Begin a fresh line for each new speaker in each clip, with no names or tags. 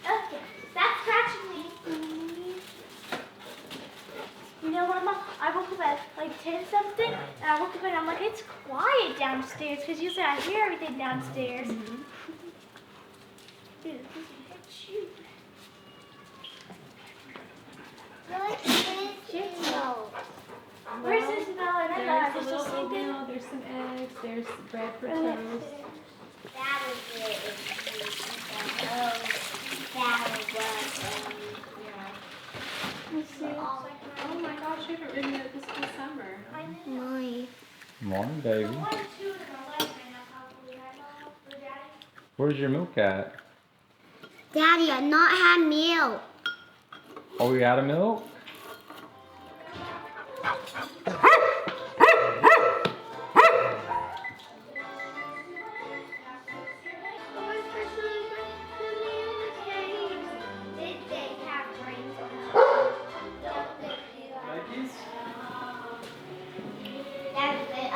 Okay, that's scratching me. You know what, Mom? I woke up at like 10 something, and I woke up and I'm like, it's quiet downstairs, because usually I hear everything downstairs. Dude, this is shoot. Where's Isabel and Emma?
There's a little oatmeal, there's some eggs, there's bread for toast.
That was it. That was
Let's see. Oh my gosh, I haven't ridden it this whole summer.
Morning, baby. Where's your milk at?
Daddy, I not had milk.
Oh, you out of milk?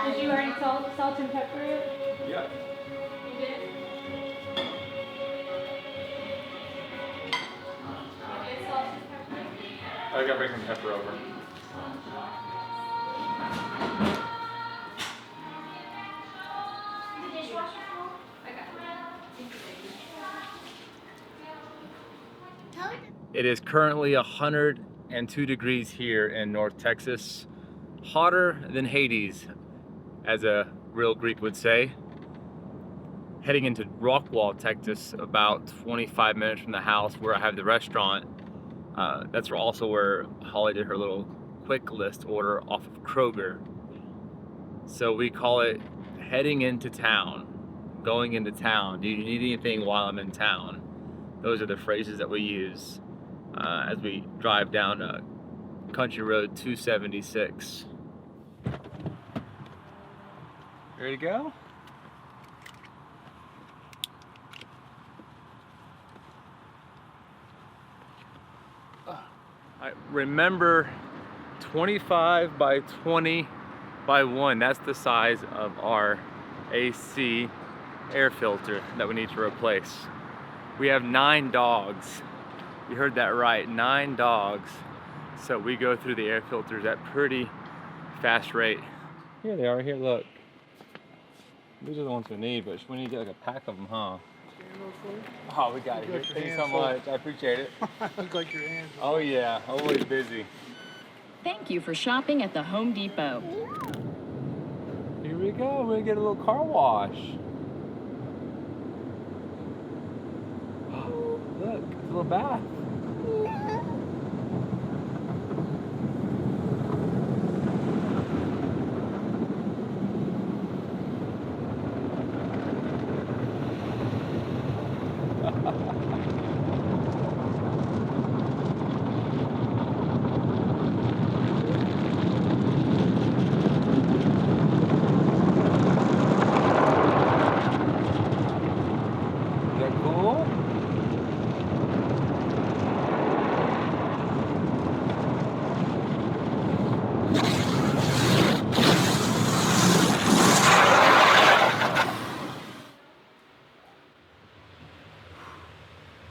Did you already salt and pepper it?
Yep.
You did? You did salt and pepper it?
I gotta bring some pepper over.
The dishwasher full?
I got it.
It is currently 102 degrees here in North Texas. Hotter than Hades, as a real Greek would say. Heading into Rockwall, Texas, about 25 minutes from the house where I have the restaurant. That's also where Holly did her little quick list order off of Kroger. So we call it heading into town, going into town. Do you need anything while I'm in town? Those are the phrases that we use as we drive down Country Road 276. Ready to go? I remember 25 by 20 by 1. That's the size of our AC air filter that we need to replace. We have 9 dogs. You heard that right, 9 dogs. So we go through the air filters at pretty fast rate. Here they are, here, look. These are the ones we need, but we need to get like a pack of them, huh? Oh, we got it here. Thank you so much. I appreciate it.
Look like your hands.
Oh yeah, always busy.
Thank you for shopping at the Home Depot.
Here we go. We're gonna get a little car wash. Look, it's a little bath.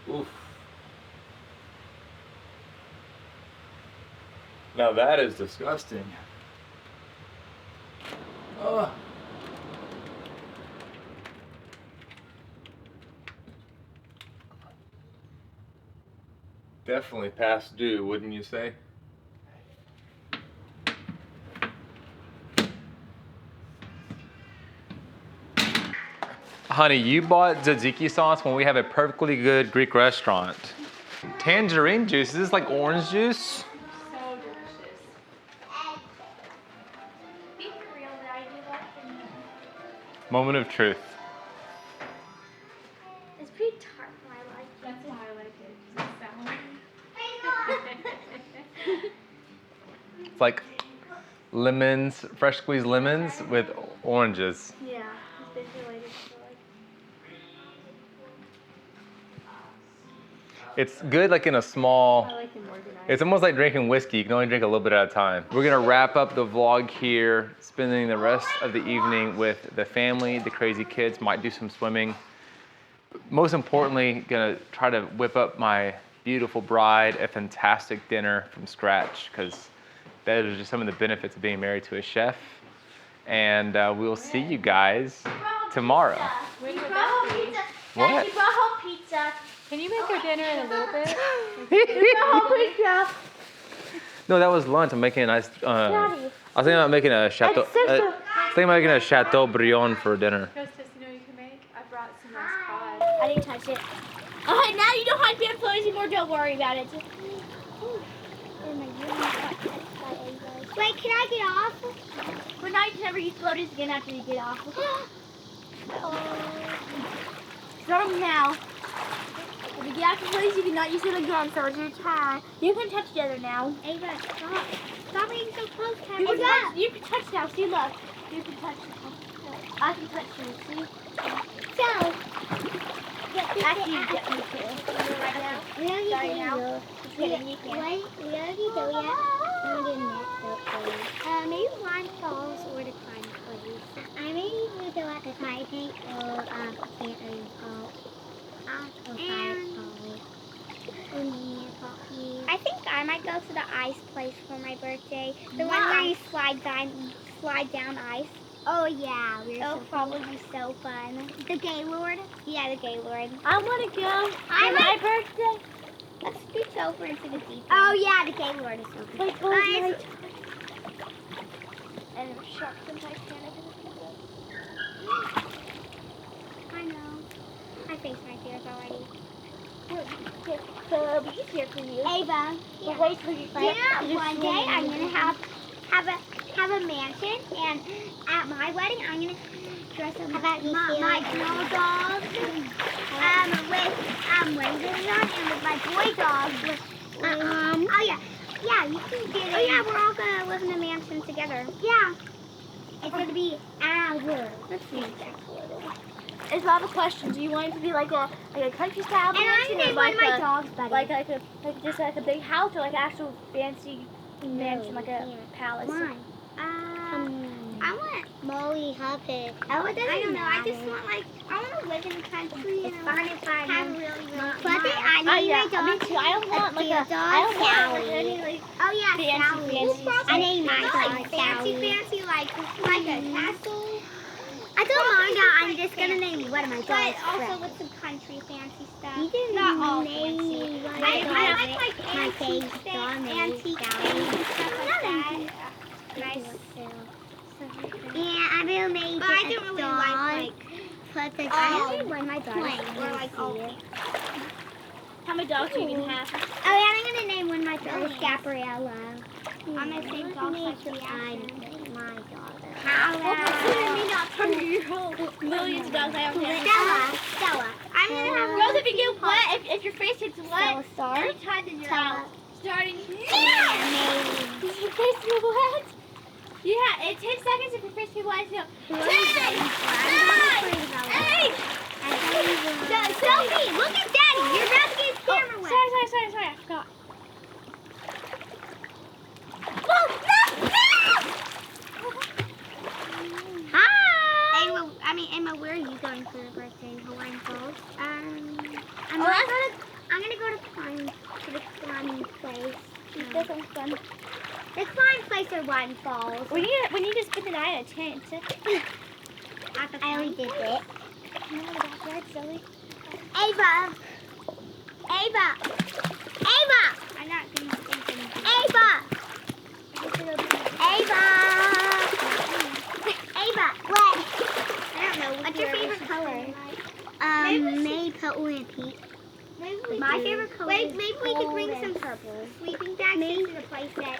Oof. Now that is disgusting. Ugh. Definitely past due, wouldn't you say? Honey, you bought tzatziki sauce when we have a perfectly good Greek restaurant. Tangerine juice, is this like orange juice?
So delicious.
Be for real, Daddy. You like the
Moment of truth.
It's pretty tart, but I like it.
That's why I like it, 'cause it's sour.
It's like lemons, fresh squeezed lemons with oranges.
Yeah, it's basically like it's like.
It's good like in a small,
I like them organized.
it's almost like drinking whiskey. You can only drink a little bit at a time. We're gonna wrap up the vlog here, spending the rest of the evening with the family, the crazy kids, might do some swimming. most importantly, gonna try to whip up my beautiful bride a fantastic dinner from scratch, because that is just some of the benefits of being married to a chef. And we'll see you guys tomorrow.
When would that be?
What?
She brought home pizza.
Can you make our dinner in a little bit?
She brought home pizza.
No, that was lunch. I'm making a nice.
Daddy.
I was thinking about making a chateau. I was thinking about making a chateaubriand for dinner.
Hostess, you know you can make? I brought some nice cod.
I didn't touch it. Alright, now you don't have to be anymore. Don't worry about it. Wait, can I get off? Well, now you can never use floaties again after you get off. Start now. If you get off the floaties, you cannot use them again, so it's your time. You can touch the other now. Ava, stop. Stop being so close, Kevin. You can touch now. See, look. You can touch now. I can touch you, see? So. Actually, you get me too. Right now. Sorry now. Just kidding, you can. We already do yet. Maybe one falls or the climb please. I may do the like a my thing or can't really fall. I think I might go to the ice place for my birthday. The one where you slide down ice. Oh yeah, it'll probably be so fun. The Gaylord? Yeah, the Gaylord. I want to go. For my birthday. Let's scooch over into the deep. Oh yeah, the Gaylord is so good. And sharks and Titanic. I know. I face my fears already. So it'll be easier for you. Ava, but wait till you find out. One day I'm gonna have a mansion, and at my wedding I'm gonna dress up my girl dogs with wings on, and with my boy dogs with oh yeah, you can get it. Oh yeah, we're all gonna live in a mansion together. Yeah. It's gonna be ours. Let's see. It's a lot of questions. Do you want it to be like a country style mansion, or like my dogs, like just like a big house, or like an actual fancy mansion, like a palace? Mine. I want Molly Huppet. I don't know. I just want I want to live in the country and have a really I need my dog. Me too. I don't want like a Sally. Oh yeah, fancy. I need my dog fancy like a castle. I told Mom that I'm just gonna name one of my dogs. But also with some country fancy stuff. You didn't not all fancy. I like antique things and stuff like that. Nice. Yeah, I will make but I don't really like I only want my dogs or like all how many dogs are you gonna have? Oh yeah, I'm gonna name one of my dogs Gabriella. I'm gonna name dogs like my dog. Well, consider me not part of your whole millions of dogs I have. Stella. I'm gonna have Rose, if you get wet, if your face gets wet, anytime in your mouth. Starting here. Is your face get wet? Yeah, in 10 seconds if your face gets wet, no. 10, 9, 8. Sophie, look at Daddy. You're about to get his camera wet. Sorry, I forgot. Emma, where are you going for your birthday in Hawaiian Falls? I'm gonna go to the climbing place. That sounds fun. The climbing place or Hawaiian Falls. We need to spend the night at a tent. I already did it. That's silly. Ava! I'm not gonna think anything. Ava! What? I don't know. What's your favorite color? Maple and pink. My favorite color. Maybe we could bring some sleeping bags into the place that